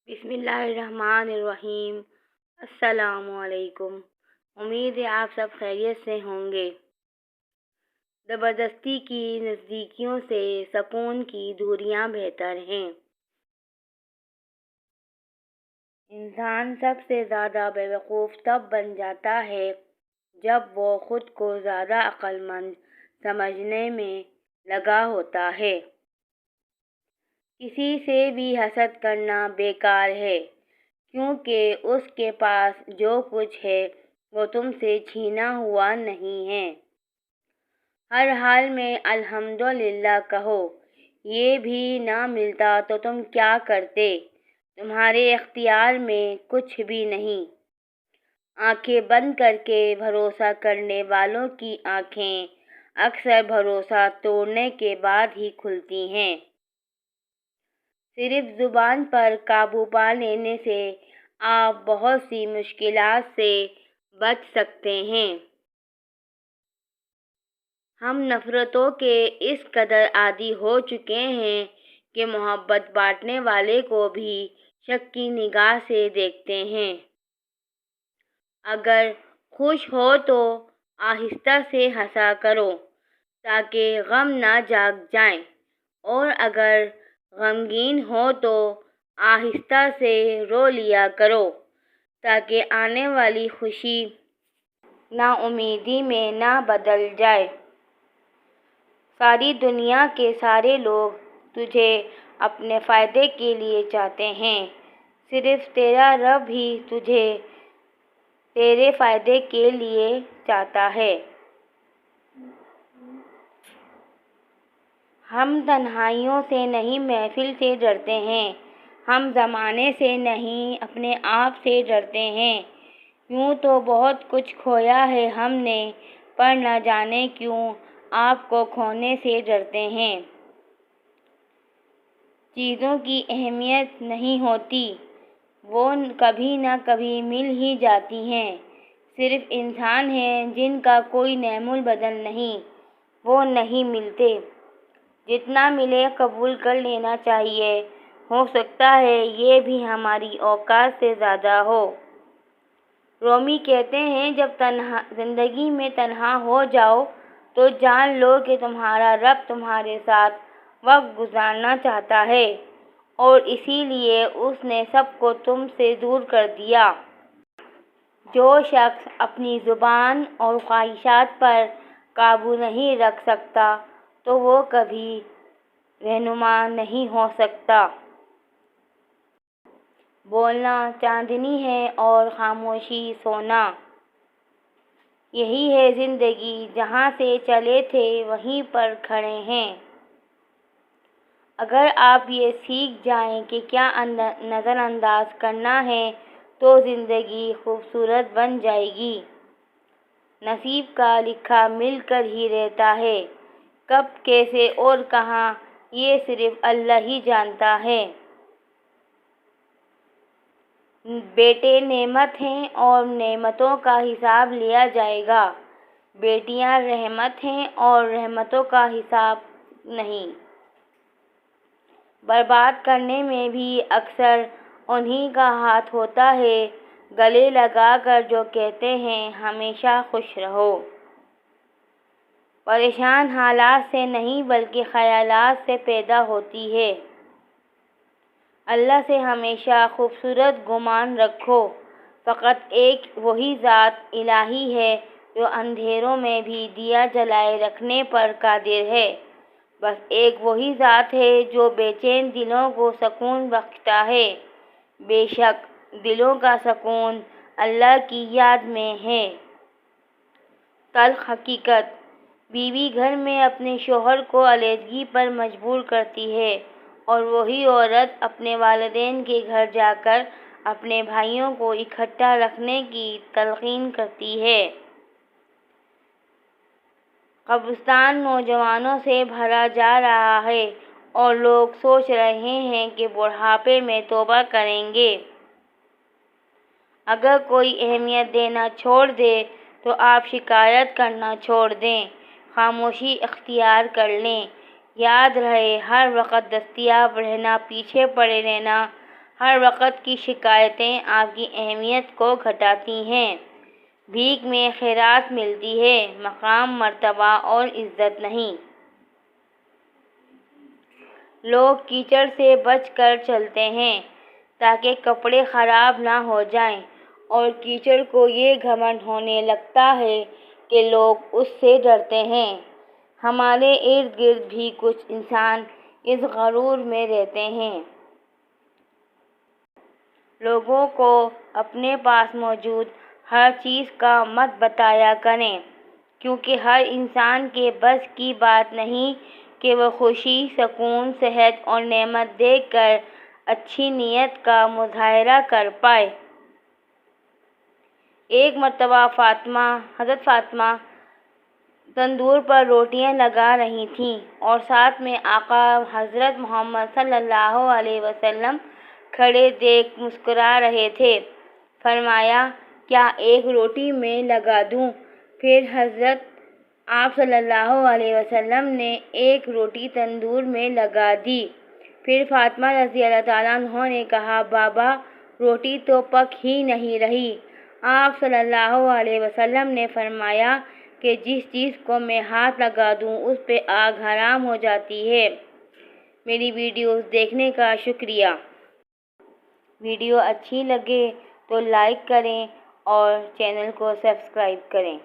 بسم اللہ الرحمن الرحیم۔ السلام علیکم۔ امید ہے آپ سب خیریت سے ہوں گے۔ زبردستی کی نزدیکیوں سے سکون کی دوریاں بہتر ہیں۔ انسان سب سے زیادہ بیوقوف تب بن جاتا ہے جب وہ خود کو زیادہ عقل مند سمجھنے میں لگا ہوتا ہے۔ کسی سے بھی حسد کرنا بیکار ہے، کیونکہ اس کے پاس جو کچھ ہے وہ تم سے چھینا ہوا نہیں ہے۔ ہر حال میں الحمدللہ کہو۔ یہ بھی نہ ملتا تو تم کیا کرتے؟ تمہارے اختیار میں کچھ بھی نہیں۔ آنکھیں بند کر کے بھروسہ کرنے والوں کی آنکھیں اکثر بھروسہ توڑنے کے بعد ہی کھلتی ہیں۔ صرف زبان پر قابو پا لینے سے آپ بہت سی مشکلات سے بچ سکتے ہیں۔ ہم نفرتوں کے اس قدر عادی ہو چکے ہیں کہ محبت بانٹنے والے کو بھی شک کی نگاہ سے دیکھتے ہیں۔ اگر خوش ہو تو آہستہ سے ہنسا کرو تاکہ غم نہ جاگ جائیں، اور اگر غمگین ہو تو آہستہ سے رو لیا کرو تاکہ آنے والی خوشی نا امیدی میں نہ بدل جائے۔ ساری دنیا کے سارے لوگ تجھے اپنے فائدے کے لیے چاہتے ہیں، صرف تیرا رب ہی تجھے تیرے فائدے کے لیے چاہتا ہے۔ ہم تنہائیوں سے نہیں محفل سے ڈرتے ہیں، ہم زمانے سے نہیں اپنے آپ سے ڈرتے ہیں۔ یوں تو بہت کچھ کھویا ہے ہم نے، پر نہ جانے کیوں آپ کو کھونے سے ڈرتے ہیں۔ چیزوں کی اہمیت نہیں ہوتی، وہ کبھی نہ کبھی مل ہی جاتی ہیں۔ صرف انسان ہیں جن کا کوئی نعم البدل نہیں، وہ نہیں ملتے۔ جتنا ملے قبول کر لینا چاہیے، ہو سکتا ہے یہ بھی ہماری اوقات سے زیادہ ہو۔ رومی کہتے ہیں جب زندگی میں تنہا ہو جاؤ تو جان لو کہ تمہارا رب تمہارے ساتھ وقت گزارنا چاہتا ہے، اور اسی لیے اس نے سب کو تم سے دور کر دیا۔ جو شخص اپنی زبان اور خواہشات پر قابو نہیں رکھ سکتا تو وہ کبھی رہنما نہیں ہو سکتا۔ بولنا چاندنی ہے اور خاموشی سونا۔ یہی ہے زندگی، جہاں سے چلے تھے وہیں پر کھڑے ہیں۔ اگر آپ یہ سیکھ جائیں کہ کیا نظر انداز کرنا ہے تو زندگی خوبصورت بن جائے گی۔ نصیب کا لکھا مل کر ہی رہتا ہے، کب کیسے اور کہاں یہ صرف اللہ ہی جانتا ہے۔ بیٹے نعمت ہیں اور نعمتوں کا حساب لیا جائے گا، بیٹیاں رحمت ہیں اور رحمتوں کا حساب نہیں۔ برباد کرنے میں بھی اکثر انہی کا ہاتھ ہوتا ہے، گلے لگا کر جو کہتے ہیں ہمیشہ خوش رہو۔ پریشان حالات سے نہیں بلکہ خیالات سے پیدا ہوتی ہے۔ اللہ سے ہمیشہ خوبصورت گمان رکھو۔ فقط ایک وہی ذات الہی ہے جو اندھیروں میں بھی دیا جلائے رکھنے پر قادر ہے۔ بس ایک وہی ذات ہے جو بے چین دلوں کو سکون بخشتا ہے۔ بے شک دلوں کا سکون اللہ کی یاد میں ہے۔ تلخ حقیقت: بیوی گھر میں اپنے شوہر کو علیحدگی پر مجبور کرتی ہے اور وہی عورت اپنے والدین کے گھر جا کر اپنے بھائیوں کو اکٹھا رکھنے کی تلقین کرتی ہے۔ قبرستان نوجوانوں سے بھرا جا رہا ہے اور لوگ سوچ رہے ہیں کہ بڑھاپے میں توبہ کریں گے۔ اگر کوئی اہمیت دینا چھوڑ دے تو آپ شکایت کرنا چھوڑ دیں، خاموشی اختیار کر لیں۔ یاد رہے، ہر وقت دستیاب رہنا، پیچھے پڑے رہنا ہر وقت کی شکایتیں آپ کی اہمیت کو گھٹاتی ہیں۔ بھیک میں خیرات ملتی ہے، مقام، مرتبہ اور عزت نہیں۔ لوگ کیچڑ سے بچ کر چلتے ہیں تاکہ کپڑے خراب نہ ہو جائیں، اور کیچڑ کو یہ گھمنڈ ہونے لگتا ہے کہ لوگ اس سے ڈرتے ہیں۔ ہمارے ارد گرد بھی کچھ انسان اس غرور میں رہتے ہیں۔ لوگوں کو اپنے پاس موجود ہر چیز کا مت بتایا کریں، کیونکہ ہر انسان کے بس کی بات نہیں کہ وہ خوشی، سکون، صحت اور نعمت دیکھ کر اچھی نیت کا مظاہرہ کر پائے۔ ایک مرتبہ حضرت فاطمہ تندور پر روٹیاں لگا رہی تھیں اور ساتھ میں آقا حضرت محمد صلی اللہ علیہ وسلم کھڑے دیکھ مسکرا رہے تھے۔ فرمایا، کیا ایک روٹی میں لگا دوں؟ پھر حضرت آپ صلی اللہ علیہ وسلم نے ایک روٹی تندور میں لگا دی۔ پھر فاطمہ رضی اللہ تعالیٰ عنہ نے کہا، بابا، روٹی تو پک ہی نہیں رہی۔ آپ صلی اللہ علیہ وسلم نے فرمایا کہ جس چیز کو میں ہاتھ لگا دوں اس پہ آگ حرام ہو جاتی ہے۔ میری ویڈیوز دیکھنے کا شکریہ۔ ویڈیو اچھی لگے تو لائک کریں اور چینل کو سبسکرائب کریں۔